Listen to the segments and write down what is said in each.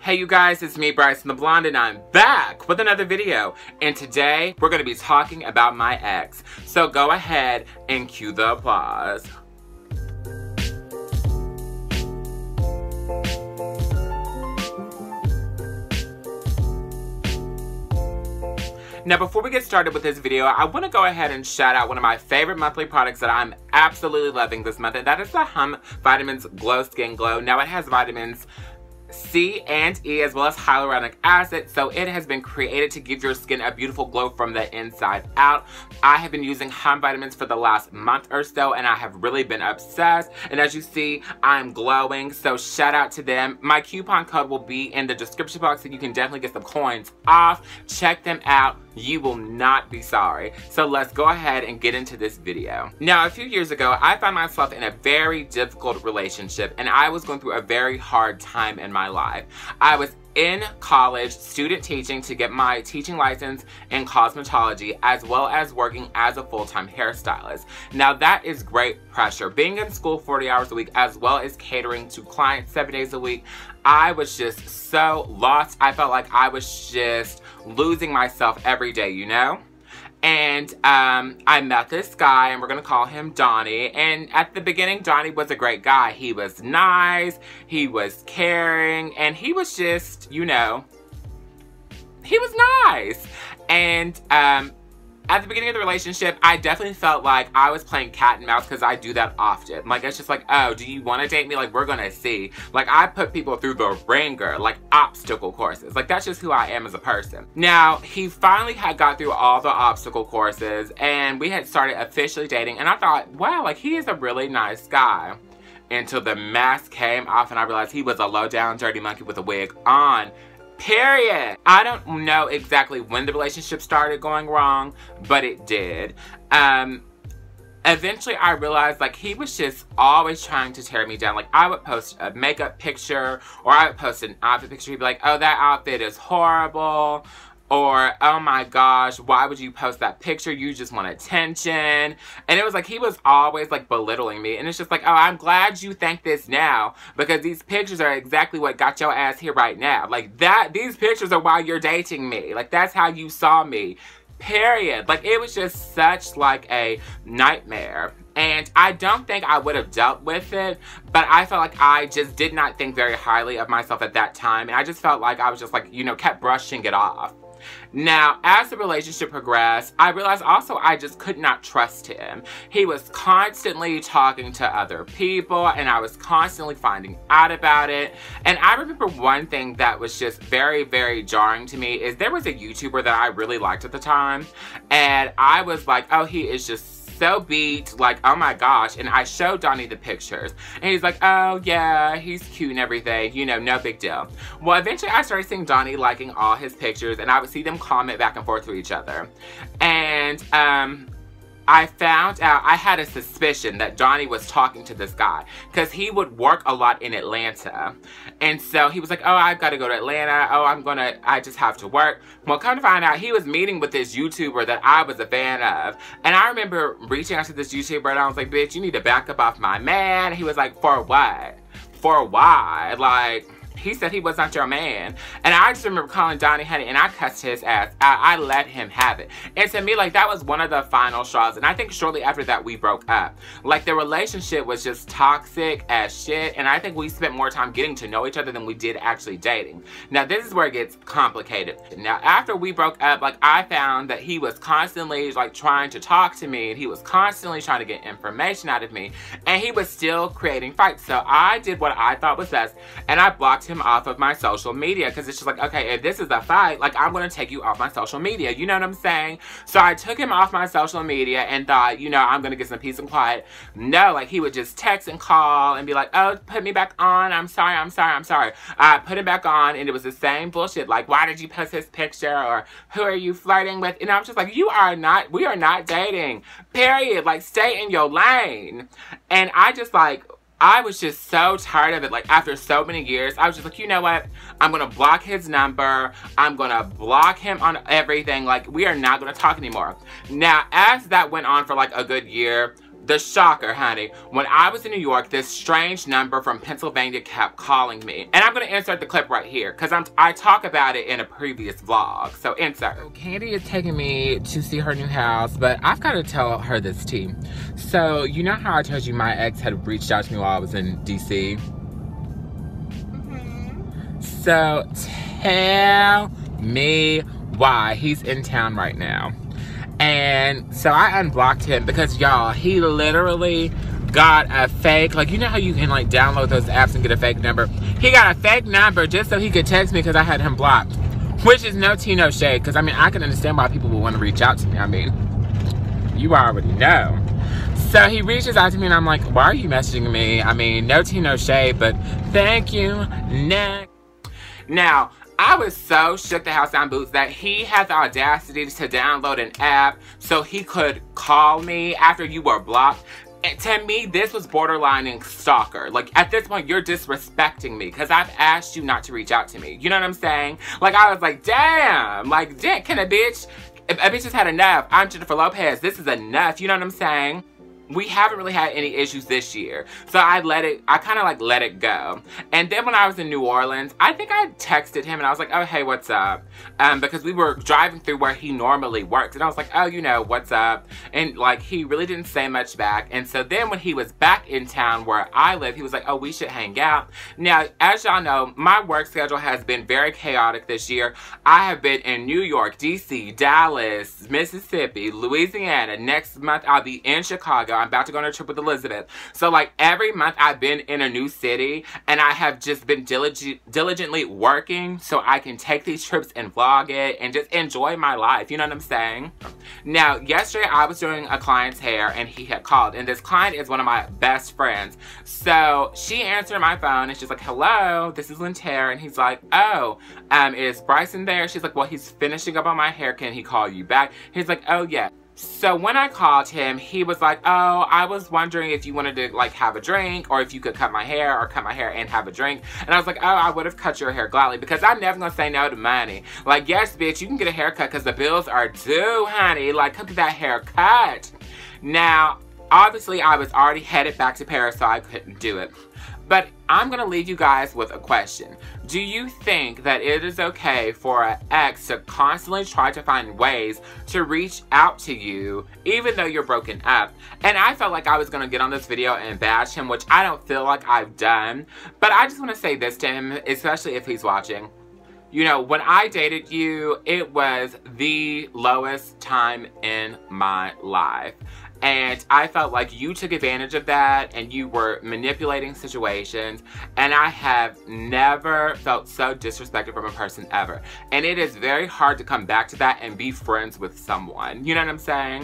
Hey you guys, it's me, Bryson the Blonde, and I'm back with another video. And today, we're going to be talking about my ex. So go ahead and cue the applause. Now, before we get started with this video, I want to go ahead and shout out one of my favorite monthly products that I'm absolutely loving this month, and that is the Vitamins Glow Skin Glow. Now, it has vitamins C and E as well as hyaluronic acid, so it has been created to give your skin a beautiful glow from the inside out. I have been using vitamins for the last month or so, and I have really been obsessed, and as you see, I'm glowing, so shout out to them. My coupon code will be in the description box, so you can definitely get some coins off. Check them out. You will not be sorry. So let's go ahead and get into this video. Now, a few years ago, I found myself in a very difficult relationship, and I was going through a very hard time in my life. I was in college, student teaching to get my teaching license in cosmetology, as well as working as a full-time hairstylist. Now, that is great pressure. Being in school 40 hours a week, as well as catering to clients 7 days a week, I was just so lost. I felt like I was just losing myself every day, you know? And I met this guy, and we're gonna call him Donnie. And at the beginning, Donnie was a great guy. He was nice, he was caring, and he was just, you know, he was nice. And at the beginning of the relationship, I definitely felt like I was playing cat and mouse, because I do that often. Like, it's just like, oh, do you want to date me? Like, we're gonna see. Like, I put people through the ringer, like obstacle courses. Like, that's just who I am as a person. Now, he finally had got through all the obstacle courses, and we had started officially dating, and I thought, wow, like, he is a really nice guy. Until the mask came off, and I realized he was a low-down dirty monkey with a wig on. Period. I don't know exactly when the relationship started going wrong, but it did. Eventually I realized, like, he was just always trying to tear me down. Like, I would post a makeup picture, or I would post an outfit picture. He'd be like, oh, that outfit is horrible. Or, oh my gosh, why would you post that picture? You just want attention. And it was like, he was always like belittling me. And it's just like, oh, I'm glad you think this now, because these pictures are exactly what got your ass here right now. Like, these pictures are why you're dating me. Like, that's how you saw me. Period. Like, it was just such like a nightmare. And I don't think I would have dealt with it, but I felt like I just did not think very highly of myself at that time. And I just felt like I was just like, you know, kept brushing it off. Now, as the relationship progressed, I realized also I just could not trust him. He was constantly talking to other people, and I was constantly finding out about it. And I remember one thing that was just very, very jarring to me is there was a YouTuber that I really liked at the time, and I was like, oh, he is just so beat, like, oh my gosh. And I showed Donnie the pictures, and he's like, oh yeah, he's cute and everything, you know, no big deal. Well, eventually I started seeing Donnie liking all his pictures, and I would see them comment back and forth to each other. And I found out, I had a suspicion that Donnie was talking to this guy, because he would work a lot in Atlanta. And so he was like, oh, I've got to go to Atlanta. Oh, I just have to work. Well, come to find out, he was meeting with this YouTuber that I was a fan of. And I remember reaching out to this YouTuber, and I was like, bitch, you need to back up off my man. He was like, for what? For why? Like, he said he was not your man. And I just remember calling Donnie honey, and I cussed his ass out. I let him have it. And to me, like, that was one of the final straws. And I think shortly after that, we broke up. Like, the relationship was just toxic as shit. And I think we spent more time getting to know each other than we did actually dating. Now, this is where it gets complicated. Now, after we broke up, like, I found that he was constantly, like, trying to talk to me. And he was constantly trying to get information out of me. And he was still creating fights. So I did what I thought was best. And I blocked him off of my social media, because it's just like, okay, if this is a fight, like, I'm gonna take you off my social media, you know what I'm saying? So I took him off my social media and thought, you know, I'm gonna get some peace and quiet. No, like, he would just text and call and be like, oh, put me back on, I'm sorry. I put him back on, and it was the same bullshit, like, why did you post his picture, or who are you flirting with? And I was just like, we are not dating, period. Like, stay in your lane. And I was just so tired of it. Like, after so many years, I was just like, you know what? I'm going to block his number. I'm going to block him on everything. Like, we are not going to talk anymore. Now, as that went on for like a good year, the shocker, honey. When I was in New York, this strange number from Pennsylvania kept calling me. And I'm going to insert the clip right here because I talk about it in a previous vlog. So insert. So Candy is taking me to see her new house, but I've got to tell her this tea. So you know how I told you my ex had reached out to me while I was in DC? So tell me why he's in town right now. And so I unblocked him because, y'all, he literally got a fake, like, you know how you can, like, download those apps and get a fake number? He got a fake number just so he could text me because I had him blocked. Which is no tea, no shade. Because, I mean, I can understand why people would want to reach out to me. I mean, you already know. So he reaches out to me and I'm like, why are you messaging me? I mean, no tea, no shade, but thank you. Next. Now, I was so shook the house down boots that he had the audacity to download an app so he could call me after you were blocked. And to me, this was borderlining stalker. Like, at this point, you're disrespecting me because I've asked you not to reach out to me. You know what I'm saying? Like, I was like, damn. Like, can a bitch? If a bitch has had enough, I'm Jennifer Lopez. This is enough. You know what I'm saying? We haven't really had any issues this year. So I kind of like let it go. And then when I was in New Orleans, I think I texted him and I was like, oh, hey, what's up? Because we were driving through where he normally works. And I was like, oh, you know, what's up? And like, he really didn't say much back. And so then when he was back in town where I live, he was like, oh, we should hang out. Now, as y'all know, my work schedule has been very chaotic this year. I have been in New York, DC, Dallas, Mississippi, Louisiana. Next month, I'll be in Chicago. I'm about to go on a trip with Elizabeth. So like every month I've been in a new city and I have just been diligently working so I can take these trips and vlog it and just enjoy my life. You know what I'm saying? Now, yesterday I was doing a client's hair and he had called, and this client is one of my best friends. So she answered my phone and she's like, hello, this is Linterre. And he's like, oh, is Bryson there? She's like, well, he's finishing up on my hair. Can he call you back? He's like, oh yeah. So when I called him, he was like, oh, I was wondering if you wanted to like have a drink or if you could cut my hair or cut my hair and have a drink. And I was like, oh, I would have cut your hair gladly because I'm never gonna say no to money. Like, yes, bitch, you can get a haircut because the bills are due, honey. Like, come get that haircut. Now, obviously, I was already headed back to Paris, so I couldn't do it. But I'm going to leave you guys with a question. Do you think that it is okay for an ex to constantly try to find ways to reach out to you even though you're broken up? And I felt like I was going to get on this video and bash him, which I don't feel like I've done. But I just want to say this to him, especially if he's watching. You know, when I dated you, it was the lowest time in my life. And I felt like you took advantage of that and you were manipulating situations. And I have never felt so disrespected from a person ever. And it is very hard to come back to that and be friends with someone. You know what I'm saying?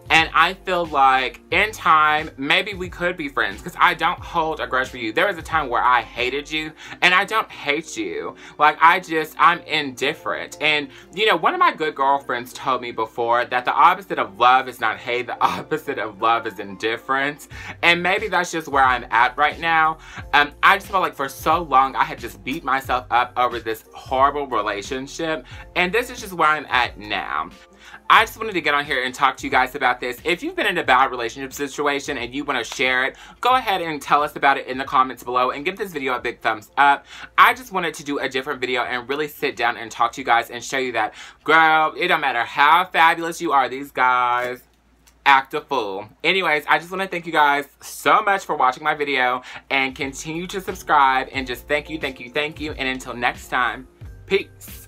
And I feel like in time, maybe we could be friends because I don't hold a grudge for you. There was a time where I hated you and I don't hate you. Like, I'm indifferent. And, you know, one of my good girlfriends told me before that the opposite of love is not hate. The opposite of love is indifference. And maybe that's just where I'm at right now. I just felt like for so long I had just beat myself up over this horrible relationship. And this is just where I'm at now. I just wanted to get on here and talk to you guys about this. If you've been in a bad relationship situation and you want to share it, go ahead and tell us about it in the comments below and give this video a big thumbs up. I just wanted to do a different video and really sit down and talk to you guys and show you that, girl, it don't matter how fabulous you are, these guys act a fool. Anyways, I just want to thank you guys so much for watching my video and continue to subscribe and just thank you. And until next time, peace.